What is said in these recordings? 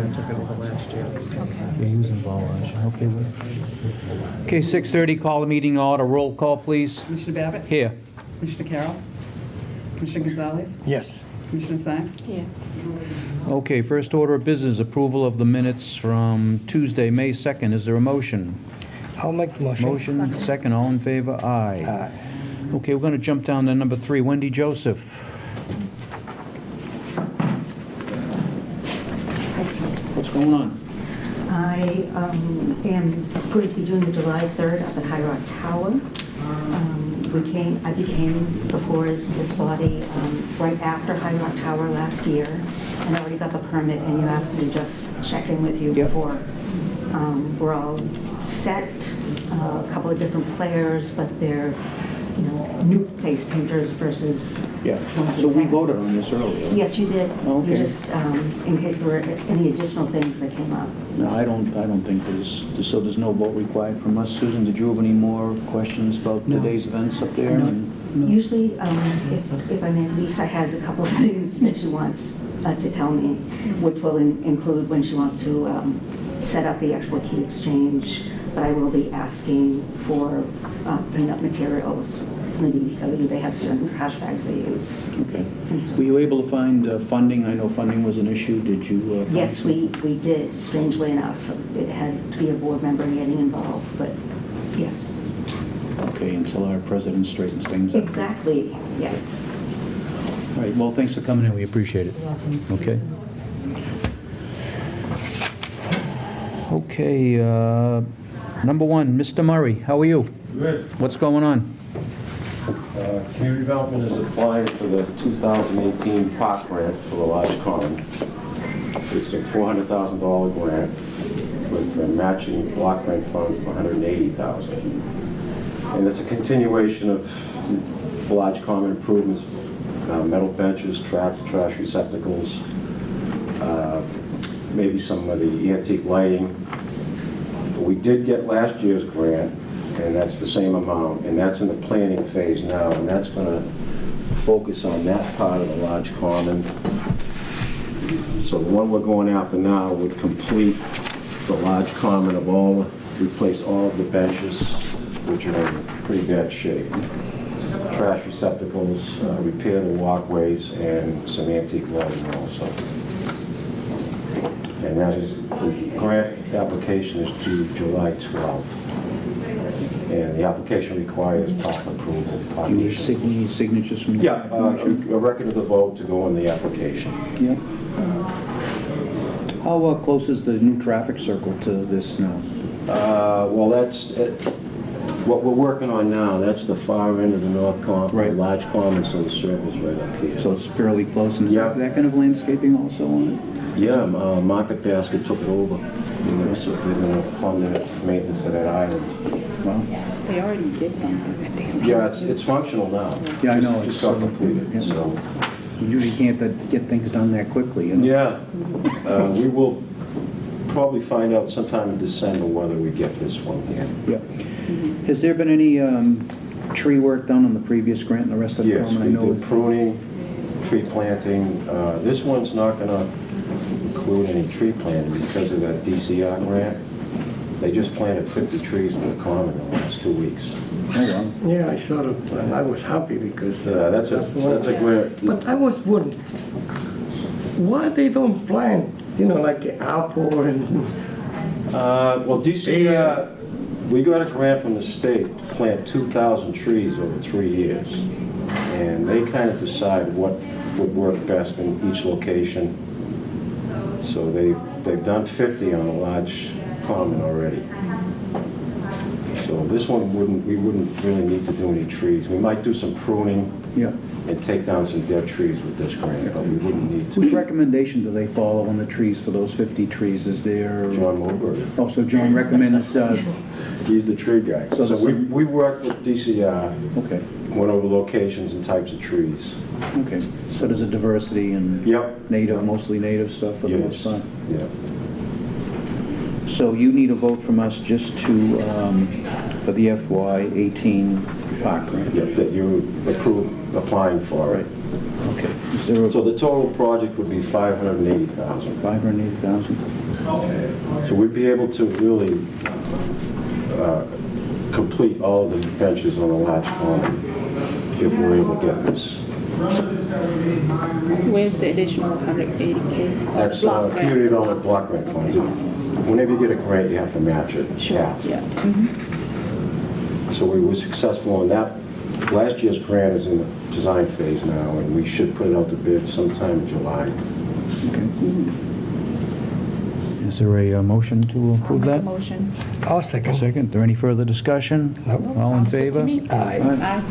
I took it over last year. Yeah, he was involved last year. Okay, okay, 6:30, call the meeting order. Roll call, please. Commissioner Babbitt? Here. Commissioner Carroll? Commissioner Gonzalez? Yes. Commissioner Sang? Yeah. Okay, first order of business, approval of the minutes from Tuesday, May 2nd. Is there a motion? I'll make the motion. Motion, second, all in favor? Aye. Aye. Okay, we're going to jump down to number 3. Wendy Joseph. What's going on? I am going to be doing the July 3rd up at High Rock Tower. I became before this body right after High Rock Tower last year, and I already got the permit, and you asked me to just check in with you before. We're all set, a couple of different players, but they're new face painters versus... Yeah, so we voted on this earlier. Yes, you did. Okay. You just, in case there were any additional things that came up. No, I don't think so there's no vote required from us. Susan, did you have any more questions about today's events up there? No. Usually, if I may, Lisa has a couple of things that she wants to tell me, which will include when she wants to set up the actual key exchange, but I will be asking for cleanup materials. They have certain trash bags they use. Okay. Were you able to find funding? I know funding was an issue. Did you? Find Yes, some? we did, strangely enough. It had to be a board member getting involved, but yes. Okay, until our president straightens things up. Exactly, yes. All right, well, thanks for coming in. We appreciate it. Okay. Okay, number 1, Mr. Murray, how are you? Good. What's going on? Community Development is applying for the 2018 park grant for the large common. It's a $400,000 grant with matching block grant funds of $180,000. And it's a continuation of the large common improvements, metal benches, trash receptacles, maybe some of the antique lighting. We did get last year's grant, and that's the same amount, and that's in the planning phase now, and that's going to focus on that part of the large common. So the one we're going after now would complete the large common of replace all of the benches, which are in pretty bad shape, trash receptacles, repair the walkways, and some antique lighting also. And that is, the grant application is due July 12th. And the application requires proper approval. Do you need signatures from the Yeah, a record of the vote to go in the application. Yeah. How close is the new traffic circle to this now? Well, that's what we're working on now. That's the far end of the North Common, Right. the large common, so the circle's right up here. So it's fairly close, and is Yeah. that kind of landscaping also on it? Yeah, Market Basket took it over. So they're going to fund the maintenance of that island. Wow. They already did something, I think. Yeah, it's functional now. Yeah, I know. Just got completed, Yeah. so. You usually can't get things done that quickly, you know? Yeah, we will probably find out sometime in December whether we get this one here. Yeah. Has there been any tree work done on the previous grant and the rest of the Yes, common? we did pruning, tree planting. This one's not going to include any tree planting because of that DCR grant. They just planted 50 trees in the common in the last 2 weeks. Oh, wow. Yeah, I saw it, and I was happy because... That's a grant. But I was wondering, why they don't plant, like apple and... Well, DCR, we got a grant from the state to plant 2,000 trees over 3 years. And they kind of decide what would work best in each location. So they've done 50 on a large common already. So this one we wouldn't really need to do any trees. We might do some pruning Yeah. and take down some dead trees with this grant, but we wouldn't need Whose to. recommendation do they follow on the trees for those 50 trees? Is there... John Moberg. Oh, so John recommends... He's the tree guy. So So we worked with DCR, Okay, went over locations and types of trees. okay. So there's a diversity in Yep. native, mostly native stuff for the most part? Yeah. So you need a vote from us just to, for the FY18 park grant? Yep, that you approve applying for it. Okay. Is there a So the total project would be $580,000. 580,000? So we'd be able to really complete all the benches on a large common if we're able to get this. Where's the additional 180K? That's Block grant. community development block grant funds. Whenever you get a grant, you have to match it. Sure, half. yeah. So we were successful in that. Last year's grant is in the design phase now, and we should put it out to bid sometime in July. Is there a motion to approve that? Motion. I'll second. Second, is there any further discussion? Nope. All in Sounds good to favor? me. Aye. Aye.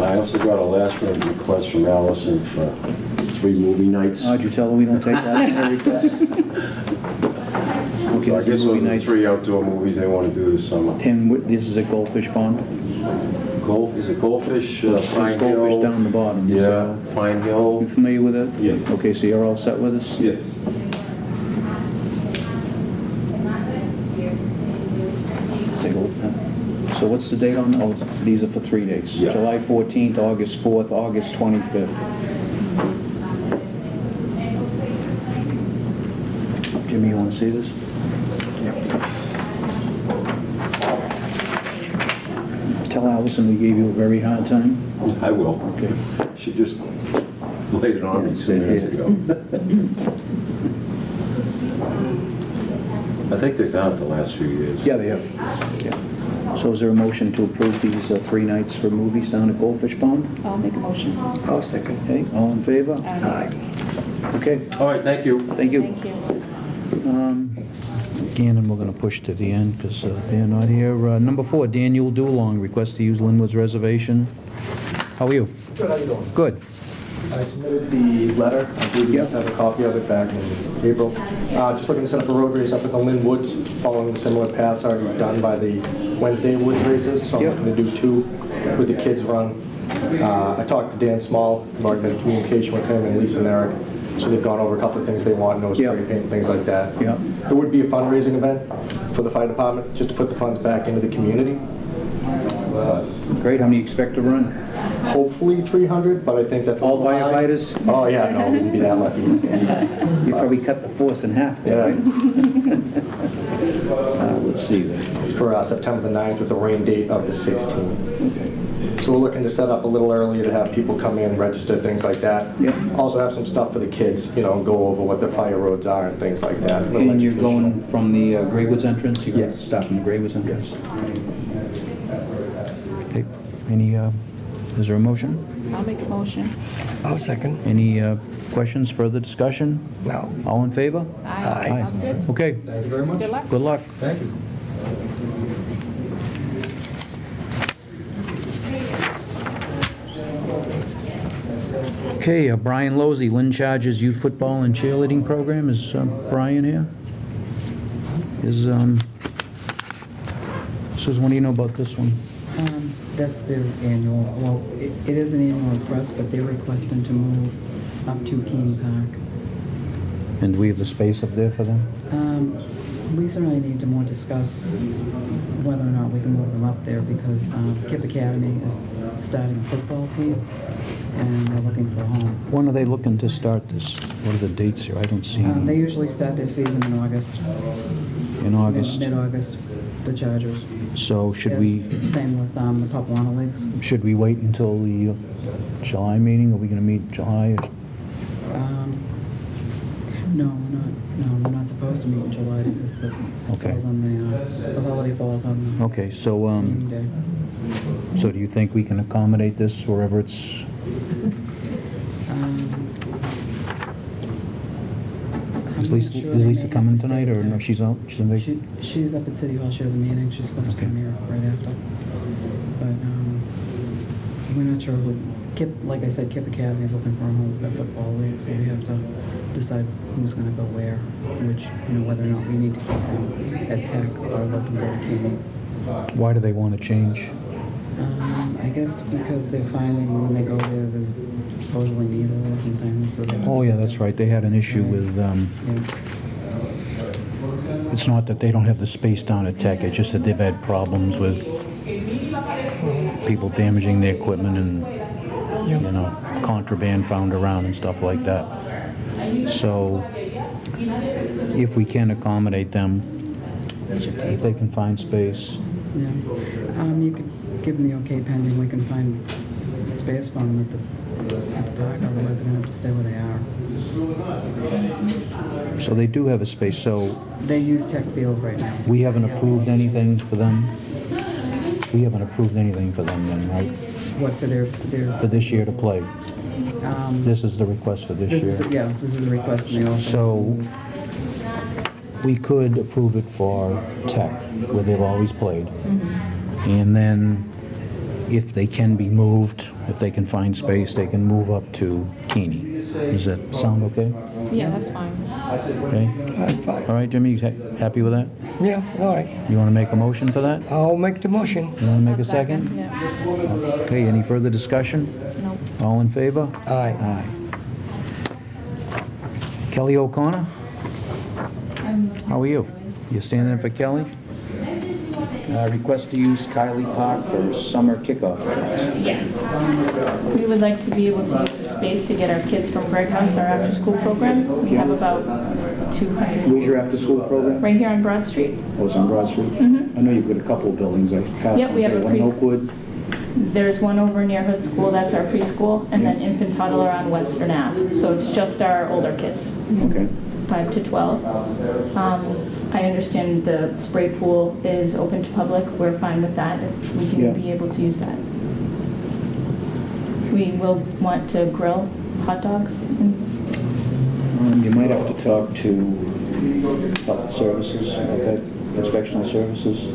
I also got a last minute request from Allison for 3 movie nights. How'd you tell her we don't take that request? Okay, So I this guess is those movie are the nights. 3 outdoor movies they want to do this summer. And this is at Goldfish Pond? Is it Goldfish? There's Pine Goldfish Hill? down the bottom. Yeah, so- Pine Hill. You familiar with it? Yes. Okay, so you're all set with us? Yes. Take a look. So what's the date on, these are for 3 days? Yeah. July 14th, August 4th, August 25th. Jimmy, you want to see this? Tell Allison we gave you a very hard time. I will. Okay. She just laid it on me 2 minutes ago. I think they've done it the last few years. Yeah, they have. Yeah. So is there a motion to approve these 3 nights for movies down at Goldfish Pond? I'll make a motion. I'll second. Okay, all in favor? Aye. Okay, All right, thank you. thank you. Thank you. Gannon, we're going to push to the end because they're not here. Number 4, Daniel Dulong, request to use Linwood's reservation. How are you? Good, how you doing? Good. I submitted the letter. I believe you guys have a copy of it back in April. Just looking to set up a road race up at the Lynn Woods, following the similar paths already done by the Wednesday Woods races. So I'm Yep. looking to do 2 with the kids run. I talked to Dan Small, I've already been in communication with him, and Lisa and Eric. So they've gone over a couple of things they want, no spray Yep. paint and things like that. Yep. It would be a fundraising event for the fire department, just to put the funds back into the community. Great, how many you expect to run? Hopefully 300, but I think that's a All little high. firefighters? Oh, yeah, no, we wouldn't be that lucky. You probably cut the force in half there, Yeah. right? Let's see then. It's for September the 9th with a rain date of the 16th. So we're looking to set up a little earlier to have people come in, register, things like that. Yeah. Also have some stuff for the kids, go over what the fire roads are and things like that. Little And you're educational. going from the Grey Woods entrance? You're going to Yes. start from the Grey Woods entrance? Yes. Okay. Any, is there a motion? I'll make a motion. I'll second. Any questions, further discussion? No. All in favor? Aye. Sounds good. Okay, Thank you very much. Good luck. good luck. Thank you. Okay, Brian Losey, Lynn Charges Youth Football and Cheerleading Program. Is Brian here? Susan, what do you know about this one? That's their annual, well, it is an annual request, but they're requesting to move up to Keene Park. And do we have the space up there for them? Lisa and I need to more discuss whether or not we can move them up there because Kip Academy is starting a football team and they're looking for a home. When are they looking to start this? What are the dates here? I don't see They any. usually start their season in August. In August. Mid-August, the Chargers. So should we, Same with the Papuana Leagues. should we wait until the July meeting? Are we going to meet July? No, we're not supposed to meet in July because it Okay. falls on the holiday falls on Okay, so, the meeting day. so do you think we can accommodate this wherever it's, is Lisa coming tonight, or no, she's out? She's on vacation? She's up at City Hall, she has a meeting, she's supposed to Okay. come here right after. But we're not sure who, Kip, like I said, Kip Academy is looking for a home for football league, so we have to decide who's gonna go where, which, whether or not we need to keep them at Tech or let them go to Keene. Why do they want to change? I guess because they're finding when they go there, there's supposedly needles sometimes, so they... Oh, yeah, that's right, they had an issue with, Yeah. it's not that they don't have the space down at Tech, it's just that they've had problems with people damaging their equipment and, contraband found around and stuff like that. So if we can accommodate them, if they can find space. Yeah. You could give them the okay pending, we can find space for them at the park, otherwise they're gonna have to stay where they are. So they do have a space, so They use Tech Field right now. we haven't approved anything for them? We haven't approved anything for them then, right? What, for their, For this year to play? This is the request for this this year? is, yeah, this is the request, and they also. So we could approve it for Tech, where they've always played. And then if they can be moved, if they can find space, they can move up to Keeney. Does that sound okay? Yeah, that's fine. Okay? I'm fine. All right, Jimmy, you happy with that? Yeah, all right. You want to make a motion for that? I'll make the motion. You want to make a second? Yeah. Okay, any further discussion? Nope. All in favor? Aye. Aye. Kelly O'Connor? How are you? You standing in for Kelly? Request to use Kylie Park for summer kickoff. Yes. We would like to be able to use the space to get our kids from Greg House, our after-school program. We have about 200 Where's your after-school program? right here on Broad Street. Oh, it's on Broad Street? I know you've got a couple of buildings. I passed Yep, we have a one in preschool. Oakwood. There's one over near Hood School, that's our preschool, and then infant toddler on Western Ave. So it's just our older kids, Okay. 5 to 12. I understand the spray pool is open to public. We're fine with that, if we Yeah. can be able to use that. We will want to grill hot dogs. You might have to talk to health services, okay, inspectional services.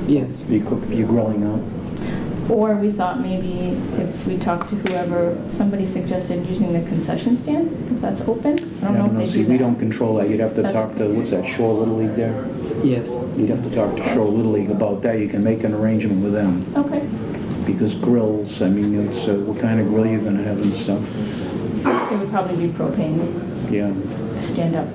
Yes. If you're grilling out. Or we thought maybe if we talked to whoever, somebody suggested using the concession stand, because that's open. I don't know if they See, do we that. don't control that. You'd have to That's- talk to, what's that, Shore Little League there? Yes. You'd have to talk to Shore Little League about that. You can make an arrangement with them. Okay. Because grills, I mean, it's, what kind of grill you're gonna have and stuff. It would probably be propane, Yeah. stand up.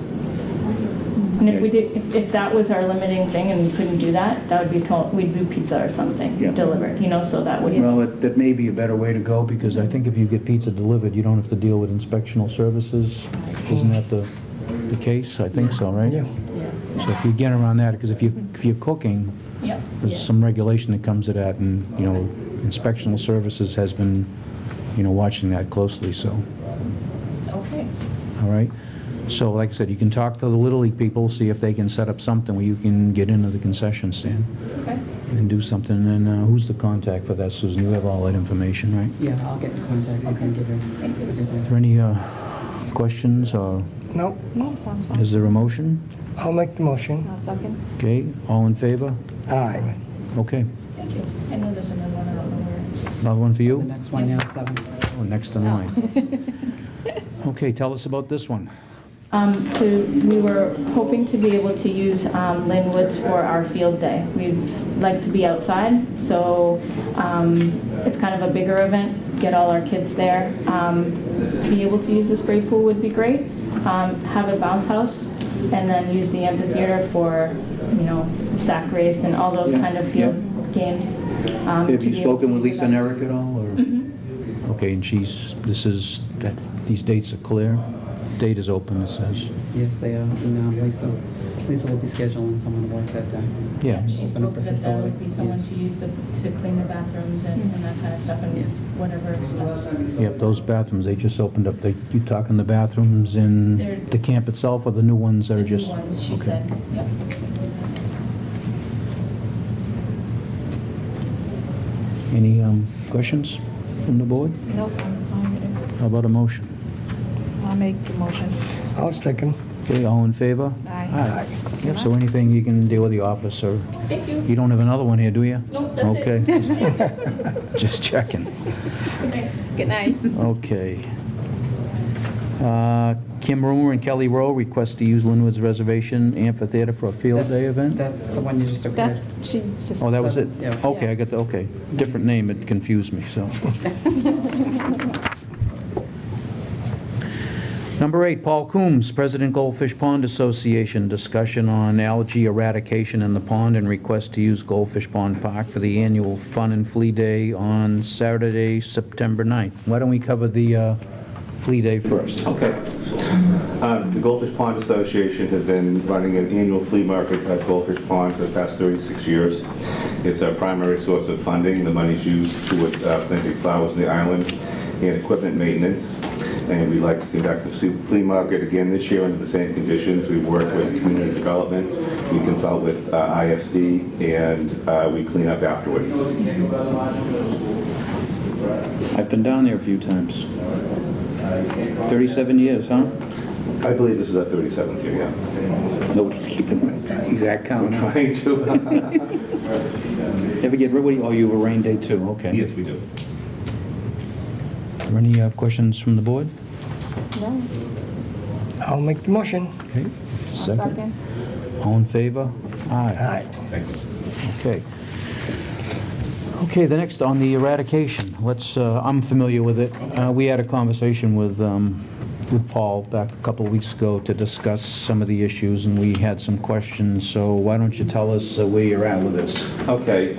And if we did, if that was our limiting thing and we couldn't do that, that would be, we'd do pizza or something Yeah. delivered, so that would. Well, that may be a better way to go, because I think if you get pizza delivered, you don't have to deal with inspectional services. Isn't that the case? I think so, right? Yeah. So if you get around that, because if you're cooking, Yep. there's some regulation that comes to that, and, inspectional services has been, watching that closely, so, Okay. all right? So, like I said, you can talk to the Little League people, see if they can set up something where you can get into the concession stand Okay. and do something, and who's the contact for that, Susan? You have all that information, right? Yeah, I'll get in contact, I can give you everything. Are there any questions, or No, No, sounds fine. is there a motion? I'll make the motion. I'll second. Okay, all in favor? Aye. Okay. Thank you. I know there's another one, I don't know where. Another one for The you? next one, yeah, 7. Oh, next in line. Okay, tell us about this one. We were hoping to be able to use Lynn Woods for our field day. We'd like to be outside, so it's kind of a bigger event, get all our kids there. Be able to use the spray pool would be great. Have a bounce house, and then use the amphitheater for, sack race and all those kind of field games. Have you spoken with Lisa and Eric at all, or? Okay, and these dates are clear? Date is open, it says. Yes, they are, and Lisa will be scheduling someone to work that day. Yeah. She Open up spoke the that that would be facility, someone yes. to use to clean the bathrooms and that kind of stuff, and Yes. whatever expense. Yep, those bathrooms, they just opened up, you talking the bathrooms in They're- the camp itself, or the new ones that The are new just? ones, she okay. said, yep. Any questions from the board? Nope, I'm fine with it. How about a motion? I'll make the motion. I'll second. Okay, all in favor? Aye. Aye. Yep, so anything you can deal with the office, or, Thank you. you don't have another one here, do you? Nope, that's it. Okay. Just checking. Good night. Okay. Kim Roomer and Kelly Rowe request to use Linwood's Reservation Amphitheater for a field day event? That's the one you just approved. That's, she just. Oh, that was it? Yeah. Okay, I got okay. Different name, it confused me, so. Number 8, Paul Coombs, President Goldfish Pond Association, discussion on algae eradication in the pond and request to use Goldfish Pond Park for the annual Fun and Flea Day on Saturday, September 9th. Why don't we cover the Flea Day first. Okay. The Goldfish Pond Association has been running an annual flea market at Goldfish Pond for the past 36 years. It's our primary source of funding. The money is used towards planting flowers in the island and equipment maintenance. And we'd like to conduct the flea market again this year under the same conditions. We work with community development, we consult with ISD, and we clean up afterwards. I've been down there a few times. 37 years, huh? I believe this is our 37th year, yeah. Nobody's keeping the exact count. I'm trying to. Ever get rid of, oh, you have a rain day too, okay. Yes, we do. Are there any questions from the board? No. I'll make the motion. Okay. I'll second. All in favor? Aye. Aye. Thank you. Okay. Okay, the next on the eradication. I'm familiar with it. We had a conversation with Paul back a couple of weeks ago to discuss some of the issues, and we had some questions. So why don't you tell us where you're at with this? Okay,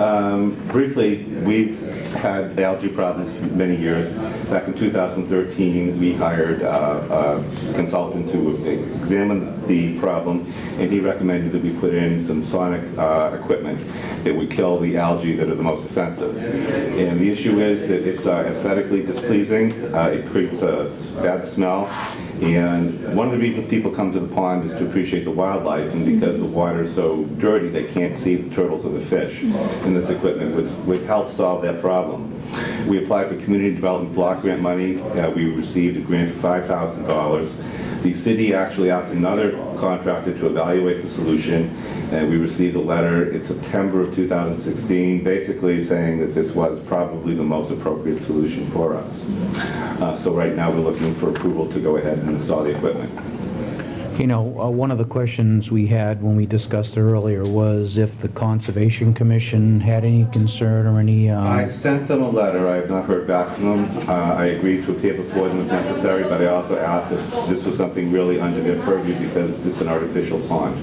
briefly, we've had algae problems for many years. Back in 2013, we hired a consultant to examine the problem, and he recommended that we put in some sonic equipment that would kill the algae that are the most offensive. And the issue is that it's aesthetically displeasing. It creates a bad smell. And one of the reasons people come to the pond is to appreciate the wildlife, and because the water is so dirty, they can't see the turtles or the fish. And this equipment would help solve that problem. We applied for community development block grant money. We received a grant of $5,000. The city actually asked another contractor to evaluate the solution, and we received a letter in September of 2016 basically saying that this was probably the most appropriate solution for us. So right now we're looking for approval to go ahead and install the equipment. You know, one of the questions we had when we discussed it earlier was if the Conservation Commission had any concern or any... I sent them a letter. I have not heard back from them. I agreed to appear before them if necessary, but I also asked if this was something really under their purview because it's an artificial pond.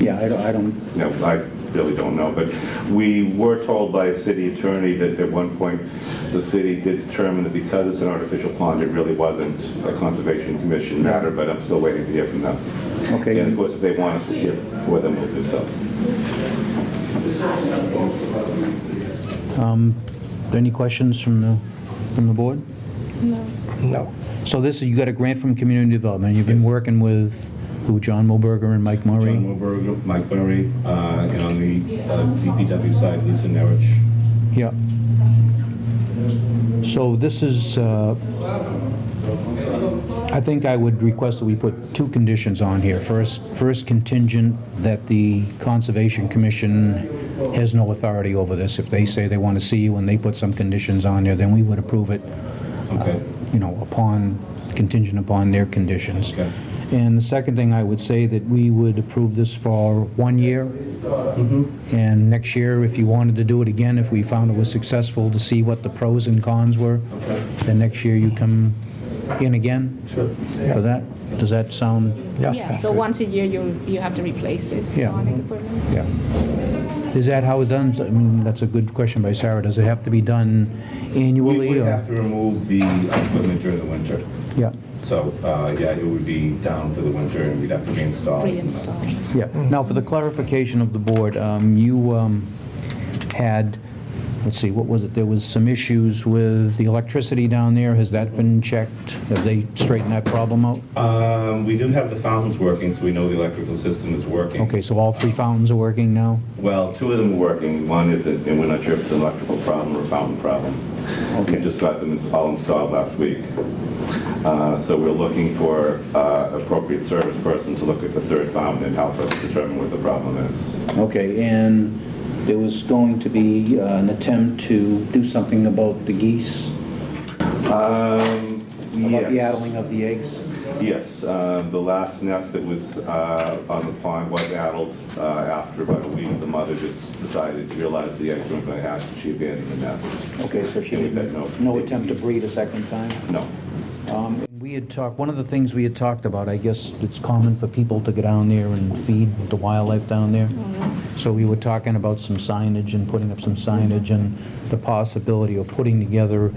Yeah, I don't... No, I really don't know, but we were told by a city attorney that at one point the city did determine that because it's an artificial pond, it really wasn't a Conservation Commission matter, but I'm still waiting to hear from them. Okay. And of course, if they want us to hear for them, we'll do so. Any questions from the board? No. No. So this is, you got a grant from Community Development. You've been working with who, John Moberger and Mike Murray? John Moberger, Mike Murray, and on the DPW side, Lisa Nerich. Yeah. So this is, I think I would request that we put two conditions on here. First contingent that the Conservation Commission has no authority over this. If they say they want to see you and they put some conditions on there, then we would approve it, Okay. Contingent upon their conditions. Okay. And the second thing I would say that we would approve this for 1 year. And next year, if you wanted to do it again, if we found it was successful, to see what the pros and cons were, then next year you come in again for that. Does that sound? Yes. Yeah, so once a year you have to replace this Yeah. sonic equipment? Yeah. Is that how it's done? I mean, that's a good question by Sarah. Does it have to be done annually? We would or- have to remove the equipment during the winter. Yeah, So, yeah, it would be down for the winter and we'd have to reinstall. Reinstall. yeah. Now, for the clarification of the board, you had, let's see, what was it? There was some issues with the electricity down there. Has that been checked? Have they straightened that problem out? We do have the fountains working, so we know the electrical system is working. Okay, so all three fountains are working now? Well, two of them are working. One isn't, and we're not sure if it's an electrical problem or a fountain problem. Okay. We just got them all installed last week. So we're looking for appropriate service person to look at the third fountain and help us determine what the problem is. Okay, and there was going to be an attempt to do something about the geese? About the Yes. addling of the eggs? Yes, the last nest that was on the pond was addled. After about a week, the mother just decided, realized the eggs weren't going to hatch, and she abandoned the nest. Okay, so she And we've did had no attempt to breed a second time? No. We had talked, one of the things we had talked about, I guess it's common for people to go down there and feed the wildlife down there. So we were talking about some signage and putting up some signage and the possibility of putting together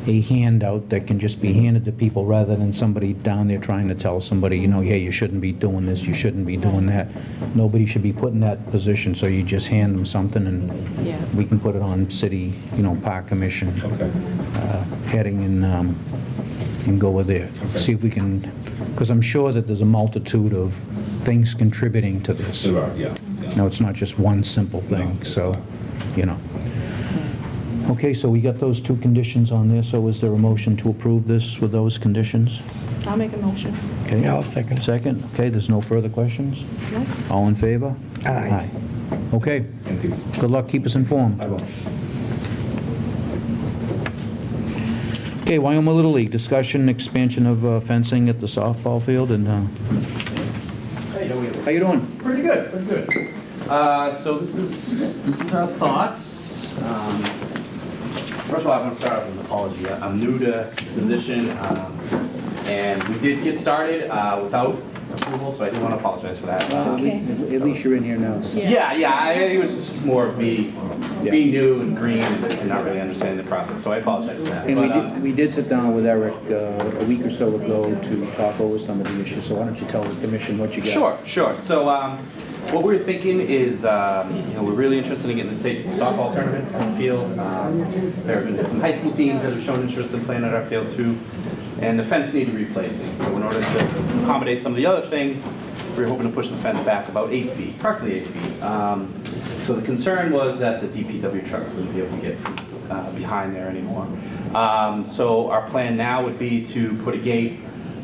a handout that can just be handed to people rather than somebody down there trying to tell somebody, you know, hey, you shouldn't be doing this, you shouldn't be doing that. Nobody should be put in that position, so you just hand them something and Yeah. we can put it on city, you know, park commission heading and go with it. See if we can, because I'm sure that there's a multitude of things contributing to this. There are, yeah. No, it's not just one simple thing, so, you know. Okay, so we got those two conditions on there, so is there a motion to approve this with those conditions? I'll make a motion. Okay. Yeah, I'll second. Second, okay, there's no further questions? No? All in favor? Aye. Okay, Thank you. good luck, keep us informed. I will. Okay, Wyoming Little League, discussion, expansion of fencing at the softball field, and, How you doing? how you doing? Pretty good, pretty good. So this is our thoughts. First of all, I want to start off with an apology. I'm new to the position, and we did get started without approval, so I do want to apologize for that. Okay. At least you're in here now, so. Yeah, I think it was just more of me being new and green and not really understanding the process, so I apologize for that. And But, we did sit down with Eric a week or so ago to talk over some of the issues, so why don't you tell the commission what you got? Sure. So what we're thinking is, we're really interested in getting the state softball tournament on the field. There have been some high school teams that have shown interest in playing at our field too. And the fence needed replacing. So in order to accommodate some of the other things, we were hoping to push the fence back about 8 feet, approximately 8 feet. So the concern was that the DPW trucks wouldn't be able to get behind there anymore. So our plan now would be to put a gate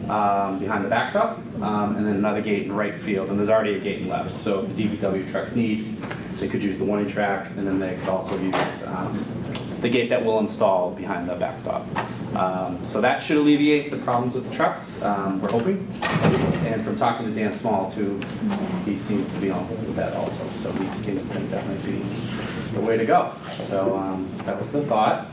behind the backstop, and then another gate in right field, and there's already a gate left. So if the DPW trucks need, they could use the warning track, and then they could also use the gate that we'll install behind the backstop. So that should alleviate the problems with the trucks, we're hoping. And from talking to Dan Small too, he seems to be on board with that also. So he seems to think that might be the way to go. So that was the thought.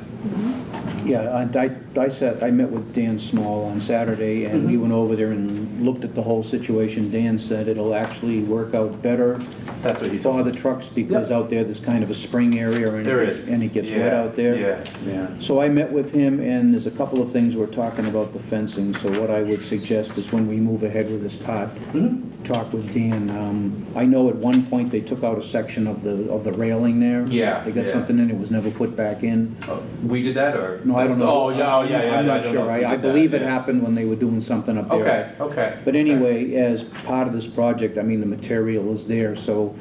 Yeah, I met with Dan Small on Saturday, and we went over there and looked at the whole situation. Dan said it'll actually work out better That's what he for told the me. trucks because Yep. out there, there's kind of a spring area and There it gets, is. and it gets wet out there. Yeah. So I met with him, and there's a couple of things we're talking about the fencing. So what I would suggest is when we move ahead with this part, talk with Dan. I know at one point they took out a section of the railing there. Yeah, They got yeah. something in, it was never put back in. We did that, or? No, I don't know. Oh, yeah. I'm not don't sure. know if we I did that, believe it yeah. happened when they were doing something up there. Okay. But anyway, as part of this project, I mean, the material is there, so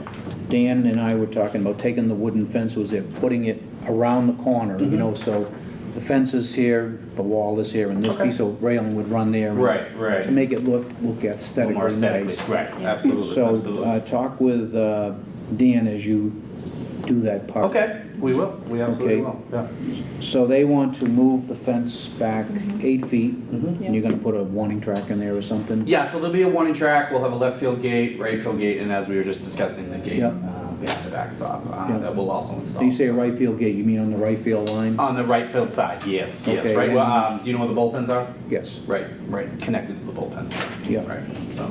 Dan and I were talking about taking the wooden fence, was there, putting it around the corner, you know, so the fence is here, the wall is here, and this Okay. piece of railing would run there. Right. To make it look A little more aesthetically aesthetically, nice. right, absolutely. So, talk with Dan as you do that part. Okay, we will, we absolutely Okay. will, yeah. So they want to move the fence back 8 feet, Mhm. and you're gonna put a warning track in there or something? Yeah, so there'll be a warning track, we'll have a left field gate, right field gate, and as we were just discussing, the gate Yeah. behind the backstop Yeah. that we'll also install. So you say a right field gate, you mean on the right field line? On the right field side, yes, Okay, right, well, and- do you know where the bullpens are? Yes. Right, connected to the bullpen. Yeah. Right, so.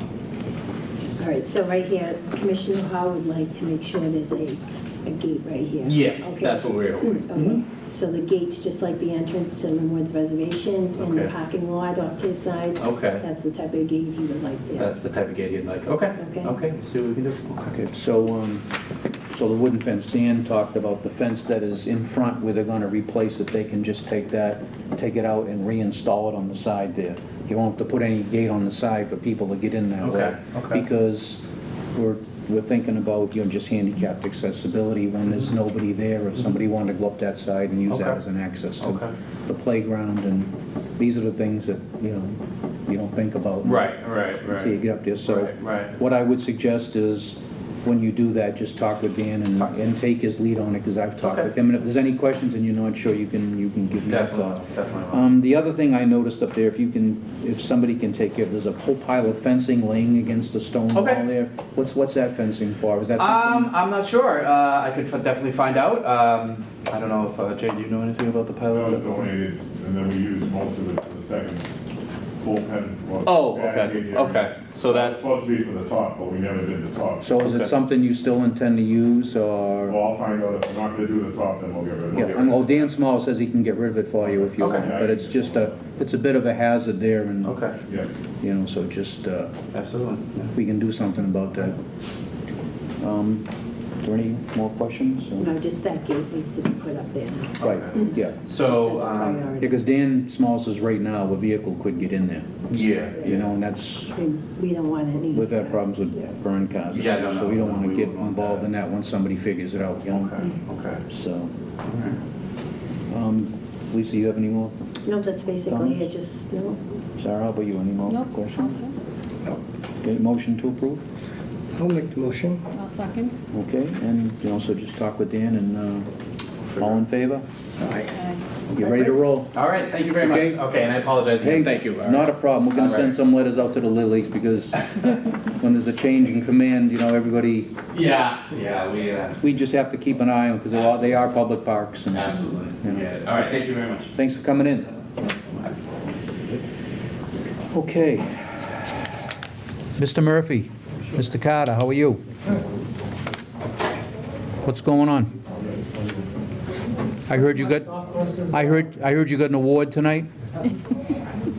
All right, so right here, Commissioner Howard would like to make sure there's a gate right here. Yes, Okay. that's what we're hoping. Okay, so the gate's just like the entrance to Linwood's Reservation and the Okay. parking lot off to his side. Okay. That's the type of gate he would like there. That's the type of gate you'd like, okay, Okay. we'll see what we can do. Okay, so the wooden fence, Dan talked about the fence that is in front where they're gonna replace it, they can just take it out and reinstall it on the side there. You won't have to put any gate on the side for people to get in that way. Okay. Because we're thinking about, just handicapped accessibility when there's nobody there, if somebody wanted to go up that side and use that Okay. as an access to Okay. the playground, and these are the things that, you don't think about. Right. Until you get up there. So Right. what I would suggest is, when you do that, just talk with Dan and take his lead on it, because I've talked Okay. with him. And if there's any questions and you're not sure, you can give me a thought. Definitely. The other thing I noticed up there, if somebody can take care of, there's a whole pile of fencing laying against a stone wall Okay. there. What's that fencing for? Is that something? I'm not sure. I could definitely find out. I don't know if, Jay, do you know anything about the pilot? Donated, and then we used most of it for the second full pen. Oh, okay, okay. So It's that's, supposed to be for the top, but we never did the top. So is it something you still intend to use, or? Well, I'll find out. If we're not gonna do the top, then we'll get rid of it. Yeah, well, Dan Small says he can get rid of it for you if you Okay. want, but it's just it's a bit of a hazard there, and, okay, Yeah. you know, so just, absolutely. we can do something about that. Are there any more questions? or- No, just that gate needs to be put up there now. Right, yeah. So, That's a priority. Because Dan Small says right now, a vehicle could get in there, yeah. you know, and that's, And we don't want any. we've had problems with burn cars. Yeah, no, So we don't no, want to we get wouldn't want involved that. in that once somebody figures it out, you know? Okay. So, Lisa, you have any more? No, that's basically Comments? it, just, no. Sarah, how about you, any more Nope. questions? Okay, motion to approve? I'll make the motion. I'll second. Okay, and you also just talk with Dan and, all in favor? Aye. You ready to roll? All right, thank you very much. Okay. Okay, and I apologize Hey, again. Thank you. All Not a right. problem. We're gonna All send right. some letters out to the Lilies because when there's a change in command, you know, everybody, Yeah, we just have to keep an eye on, because they are public parks. And, absolutely. you know. Yeah. All right, thank you very much. Thanks for coming in. Okay. Mr. Murphy, Mr. Carter, how are you? What's going on? I heard you got you got an award tonight?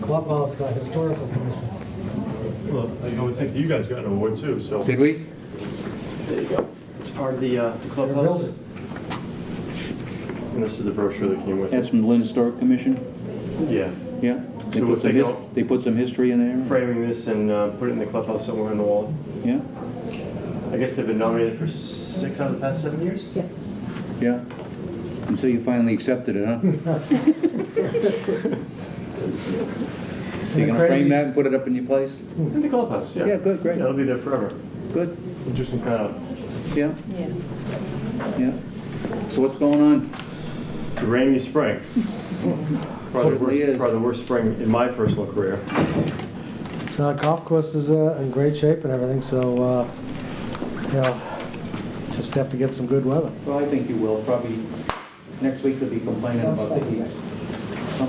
Clubhouse Historical Commission. Well, I would think you guys got an award too, so. Did we? There you go. It's part of the They're clubhouse. building. And this is the brochure that came with That's it. from the Lynn Historic Commission? Yeah. Yeah? They So put if they some go- they put some history in there? Framing this and put it in the clubhouse somewhere on the wall. Yeah? I guess they've been nominated for 6 out of the past 7 years? Yeah. Yeah? Until you finally accepted it, huh? So you're gonna frame that and put it up in your place? In the clubhouse, yeah. Yeah, good, great. Yeah, it'll be there forever. Good. Just some kind of, Yeah? Yeah. Yeah. So what's going on? it's a rainy spring. Certainly is. Probably the worst spring in my personal career. So golf course is in great shape and everything, so, you know, just have to get some good weather. Well, I think you will. Probably next week they'll be complaining about the heat.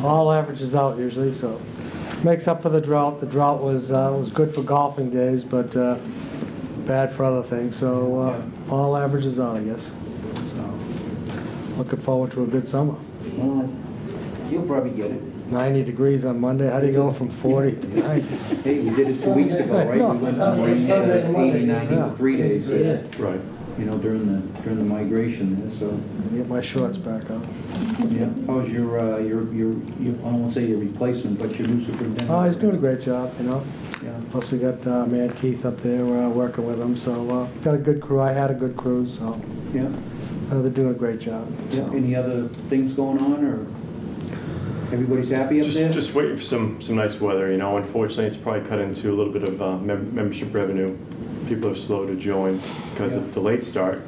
All averages out usually, so makes up for the drought. The drought was good for golfing days, but bad for other things. So all averages out, I guess. So looking forward to a good summer. Well, you'll probably get it. 90 degrees on Monday. How do you go from 40 to 90? Hey, we did it 2 weeks ago, right? We went from rain to 80, 90 for 3 days. Right. You know, during the migration there, so. Get my shorts back on. Yeah. How's your I don't want to say your replacement, but your new superintendent? Oh, he's doing a great job, you know. Yeah. Plus we got man Keith up there working with him, so got a good crew. I had a good crew, so Yeah. they're doing a great job. Yeah. So. Any other things going on, or everybody's happy up there? Just waiting for some nice weather, you know. Unfortunately, it's probably cut into a little bit of membership revenue. People are slow to join because of the late start,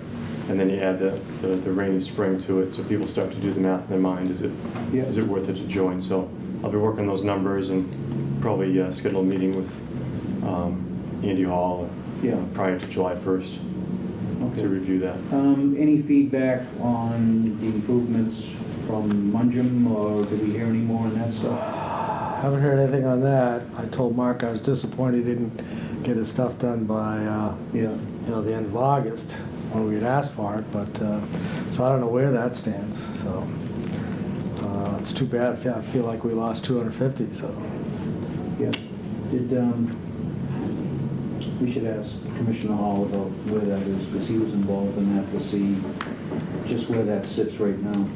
and then you add the rainy spring to it, so people start to do the math in their mind. Is it worth it to join? So I'll be working those numbers and probably schedule a meeting with Andy Hall prior to July 1st to review that. Any feedback on the improvements from Munjum, or did we hear any more on that stuff? Haven't heard anything on that. I told Mark I was disappointed he didn't get his stuff done by the end of August when we had asked for it, but so I don't know where that stands. So it's too bad. I feel like we lost 250. So Yeah. We should ask Commissioner Hall about where that is, because he was involved in that, to see just where that sits right now.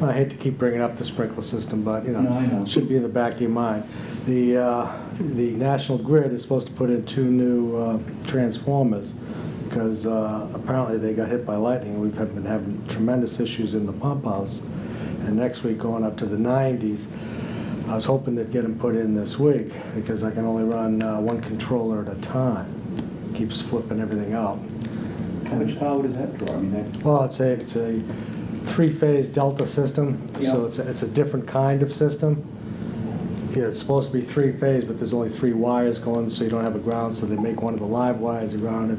I hate to keep bringing up the sprinkler system, but you know, No, I know. it should be in the back of your mind. The National Grid is supposed to put in 2 new transformers because apparently they got hit by lightning. We've been having tremendous issues in the pump house, and next week going up to the 90s. I was hoping they'd get them put in this week because I can only run 1 controller at a time. Keeps flipping everything out. How much power does that draw? I mean, that, Well, it's a 3-phase delta system, so it's a different kind of system. You know, it's supposed to be 3-phase, but there's only 3 wires going, so you don't have a ground. So they make one of the live wires a ground.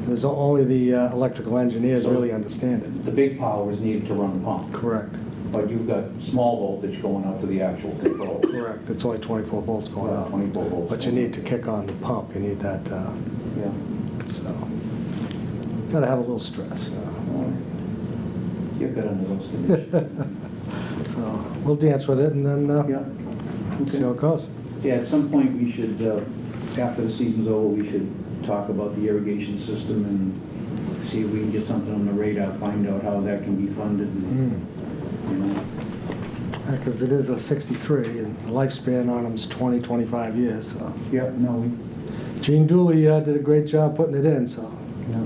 There's only the electrical engineers So really understand it. the big power is needed to run the pump. Correct. But you've got small voltage going out to the actual control. Correct, it's only 24 volts going out. 24 volts. But you need to kick on the pump, you need that, Yeah. so, gotta have a little stress. You're good under those conditions. So, we'll dance with it and then Yeah. see how it goes. Yeah, at some point, we should, after the season's over, we should talk about the irrigation system and see if we can get something on the radar, find out how that can be funded. And, you know, Because it is a 63, and the lifespan on them is 20, 25 years, so. yeah, no, we, Gene Dooley did a great job putting it in, so. yeah.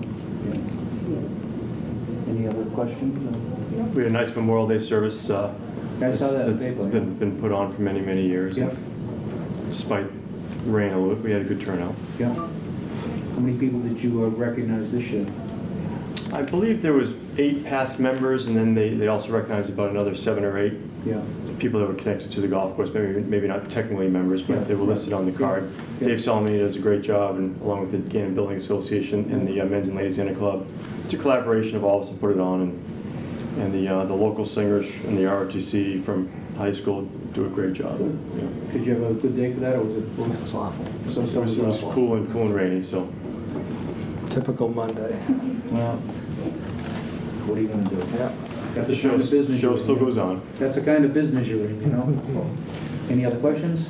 Any other questions? We had a nice Memorial Day service. I saw that in the It's paper. been put on for many, many years. Yeah. Despite rain a little bit, we had a good turnout. Yeah. How many people did you recognize this year? I believe there was 8 past members, and then they also recognized about another 7 or 8 Yeah. people that were connected to the golf course, maybe not technically members, but Yeah. they were listed on the card. Yeah. Dave Salamini does a great job, and along with the Gannon Building Association and the Men's and Ladies Gannon Club. It's a collaboration of all of us to put it on, and the local singers and the ROTC from high school do a great job. Yeah. Did you have a good day for that, or was it? It was awful. It was cool and rainy, so. Typical Monday. Well, what are you gonna do? Yeah. That's The the kind of business show you're still in. goes on. That's the kind of business you're in, you know? Any other questions?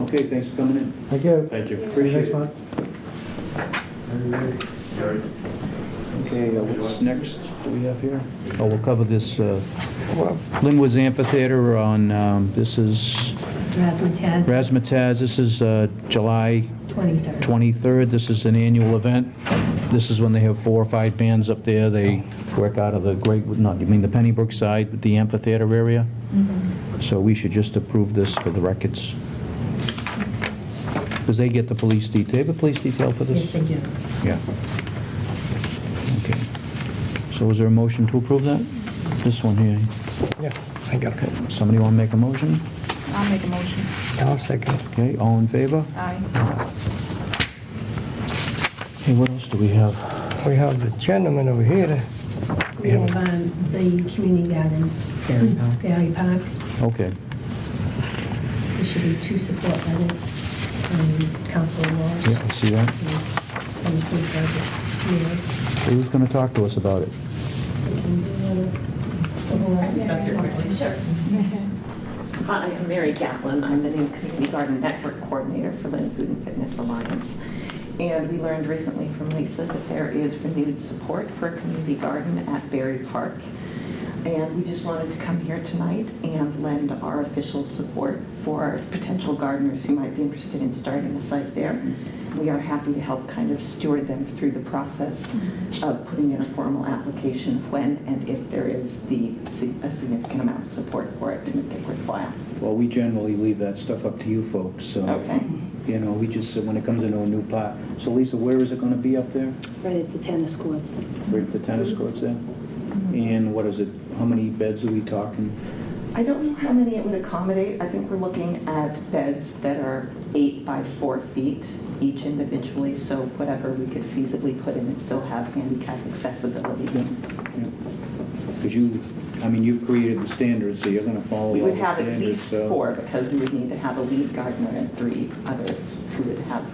Okay, thanks for coming in. Thank you. Thank you. See you Appreciate next it. month. Okay, what's next do we have here? Oh, we'll cover this, Linwood's Amphitheater on, this is Razzmatazz. Razzmatazz. This is July 23rd. 23rd. This is an annual event. This is when they have 4 or 5 bands up there. They work out of the the Pennybrook side, with the amphitheater area. So we should just approve this for the records. Because they get the police detail. They have a police detail for this? Yes, they do. Yeah. Okay. So is there a motion to approve that? This one here. Yeah, I got it. Somebody want to make a motion? I'll make a motion. I'll second. Okay, all in favor? Aye. Hey, what else do we have? We have the gentleman over here. We have the community gardens. Ferry Park. Okay. There should be 2 support letters from Council Walsh. Yeah, I see that. And the food budget. Yes. Who's going to talk to us about it? Hi, I'm Mary Gatlin. I'm the new Community Garden Network Coordinator for Lynn Food and Fitness Alliance. And we learned recently from Lisa that there is renewed support for a community garden at Berry Park. And we just wanted to come here tonight and lend our official support for potential gardeners who might be interested in starting a site there. We are happy to help kind of steward them through the process of putting in a formal application when and if there is a significant amount of support for it to make it worthwhile. Well, we generally leave that stuff up to you folks, so. Okay. You know, we just, when it comes into a new pot. So Lisa, where is it going to be up there? Right at the tennis courts. Right at the tennis courts there? And what is it, how many beds are we talking? I don't know how many it would accommodate. I think we're looking at beds that are 8 by 4 feet each individually, so whatever we could feasibly put in and still have handicap accessibility. Because you've created the standards, so you're going to follow We all would the have at standards, least so. 4 because we would need to have a lead gardener and 3 others who would have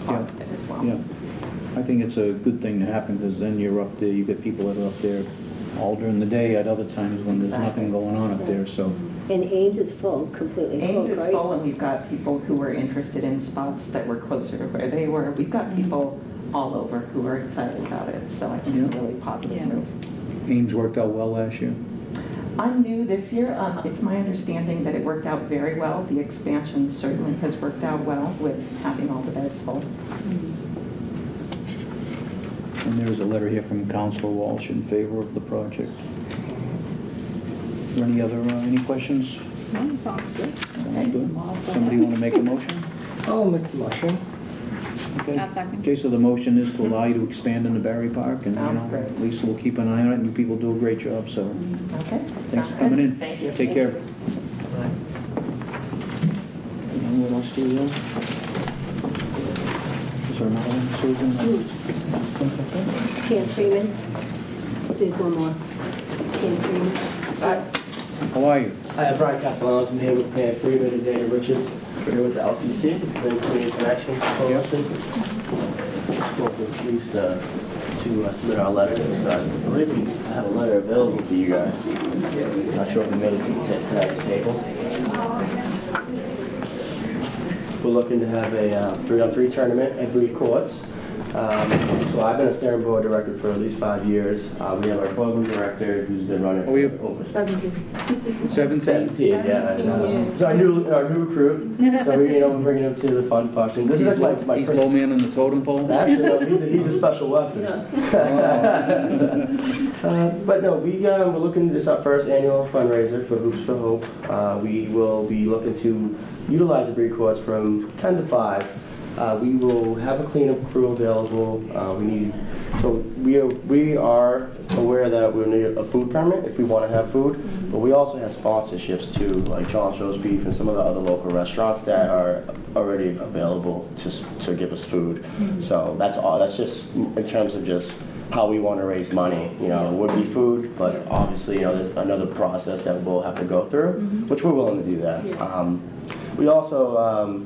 pots there as well. Yeah, I think it's a good thing to happen, because then you're up there, you get people that are up there all during the day at other times when there's nothing going on up there, so. And Ames is full, completely full, Ames is right? full, and we've got people who are interested in spots that were closer to where they were. We've got people all over who are excited about it, so I think it's a really positive move. Ames worked out well last year? I'm new this year. It's my understanding that it worked out very well. The expansion certainly has worked out well with having all the beds full. And there's a letter here from Councilor Walsh in favor of the project. Are there any questions? No, sounds good. Sounds good. Somebody want to make a motion? I'll make the motion. Okay. I'll second. Okay, so the motion is to allow you to expand in the Berry Park, and, Sounds great. Lisa will keep an eye on it, and you people do a great job, so. Okay. Thanks Sounds for coming good. in. Thank you. Take care. And what else do you have? Is there another one, Susan? Ken Freeman. There's one more. Ken Freeman. How are you? Hi, I'm Brian Castellanos. I'm here with Pam Freeman and Dana Richards. We're here with the LCC, Lynn Community Television Coalition. Spoke with police to submit our letter. So I believe we have a letter available for you guys. Not sure if we made it to tonight's table. We're looking to have a 3-on-3 tournament at Breed Courts. So I've been a steering board director for at least 5 years. We have our program director who's been running Oh, you- over 17. 17, yeah. So our new recruit. So we're bringing him to the fun function. This is like my He's low man on the totem pole? Actually, no, he's a special weapon. But no, we're looking at this our first annual fundraiser for Hoops for Hope. We will be looking to utilize the breed courts from 10 to 5. We will have a cleanup crew available. We are aware that we'll need a food permit if we want to have food, but we also have sponsorships too, like John's Roast Beef and some of the other local restaurants that are already available to give us food. So that's all. That's just in terms of just how we want to raise money. It would be food, but obviously, there's another process that we'll have to go through, which we're willing to do that. We also,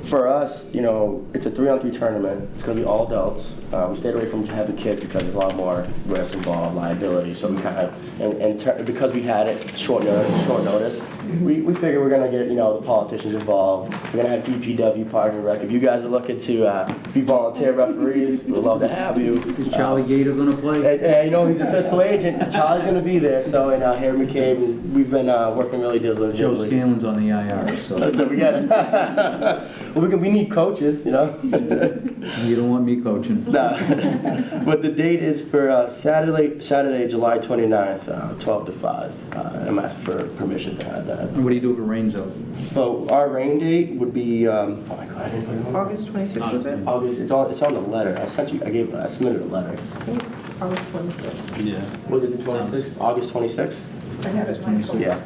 for us, it's a 3-on-3 tournament. It's going to be all adults. We stayed away from having kids because there's a lot more risk involved, liability. So we kind of, because we had it short notice, we figured we're going to get, the politicians involved. We're going to have DPW partner rec. If you guys are looking to be volunteer referees, we'd love to have you. Is Charlie Gator going to play? He's a fiscal agent. Charlie's going to be there. So, and Harry McCabe, and we've been working really diligently. Joe Scanlon's on the IR. So we got it. Well, we need coaches, You don't want me coaching. No. But the date is for Saturday, July 29th, 12 to 5. I'm asking for permission to have that. And what do you do if it rains out? So our rain date would be, oh my God, I didn't put it on. August 26th, was it? August, it's on the letter. I submitted a letter. August 26th. Yeah. Was it the 26th? August 26th? I have it 26th. Yeah.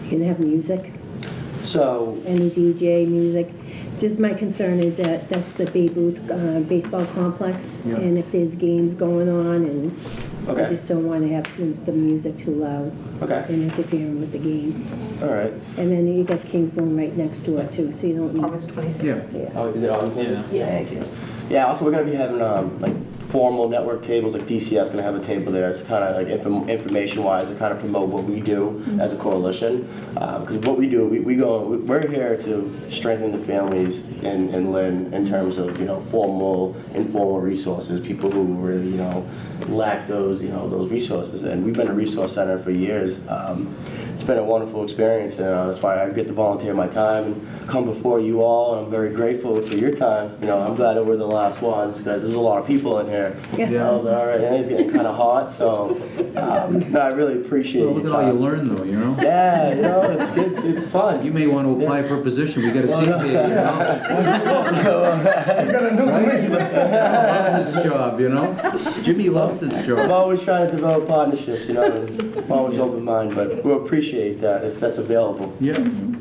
You can have music, So, any DJ music. Just my concern is that that's the Babe Ruth baseball complex, Yeah. and if there's games going on, and I okay, just don't want to have the music too loud okay, and interfering with the game. all right. And then you got Kingsland right next door too, so you don't need. August 26th. Yeah. Yeah. Oh, is it August? Yeah. Thank you. Yeah, also we're going to be having formal network tables, like DCS going to have a table there. It's kind of like information-wise to kind of promote what we do as a coalition. Because what we do, we're here to strengthen the families in Lynn in terms of formal, informal resources. People who really lack those those resources. And we've been a resource center for years. It's been a wonderful experience, and that's why I get to volunteer my time and come before you all. And I'm very grateful for your time. I'm glad that we're the last ones because there's a lot of people in here. Yeah. I was like, all right, and it's getting kind of hot, so no, I really appreciate Well, your look at all you time. learn, though, Yeah, it's good. It's fun. You may want to apply for a position. We got a seat there, You got a new Right? Loves his job, Jimmy loves his I'm job. always trying to develop partnerships, and I'm always open minded, but we'll appreciate that if that's available. Yeah.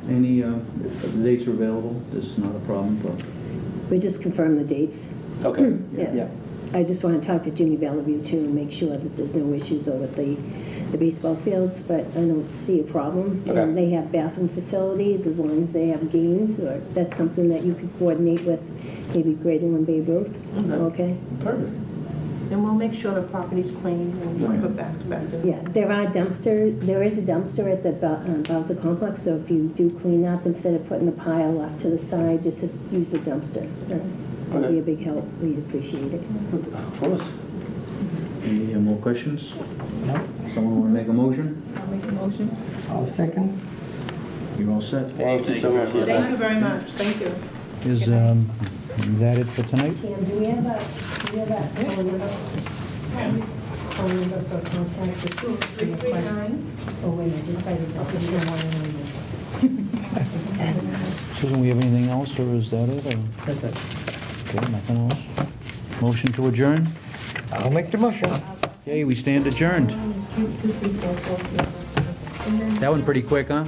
Any, if the dates are available, this is not a problem for... We just confirm the dates. Okay. Yeah. I just want to talk to Jimmy Bellevue too and make sure that there's no issues over the baseball fields, but I don't see a problem. Okay. And they have bathroom facilities as long as they have games, or that's something that you could coordinate with maybe Greater and Babe Ruth. Okay? Perfect. And we'll make sure the property's clean and put back to back. Yeah, there is a dumpster at the Bowser Complex, so if you do clean up, instead of putting the pile off to the side, just use the dumpster. That'd be a big help. We'd appreciate it. Of course. Any more questions? No. Someone want to make a motion? I'll make a motion. I'll second. You're all set? Thank you so much for your Thank time. you very much. Thank you. Is that it for tonight? Cam, do we have that phone number? Phone number for contact? 339. Oh, wait a minute, just write it down. Because you don't want to Susan, we have anything else, or is that it? Or? That's it. Okay, nothing else? Motion to adjourn? I'll make the motion. Okay, we stand adjourned. That one pretty quick, huh?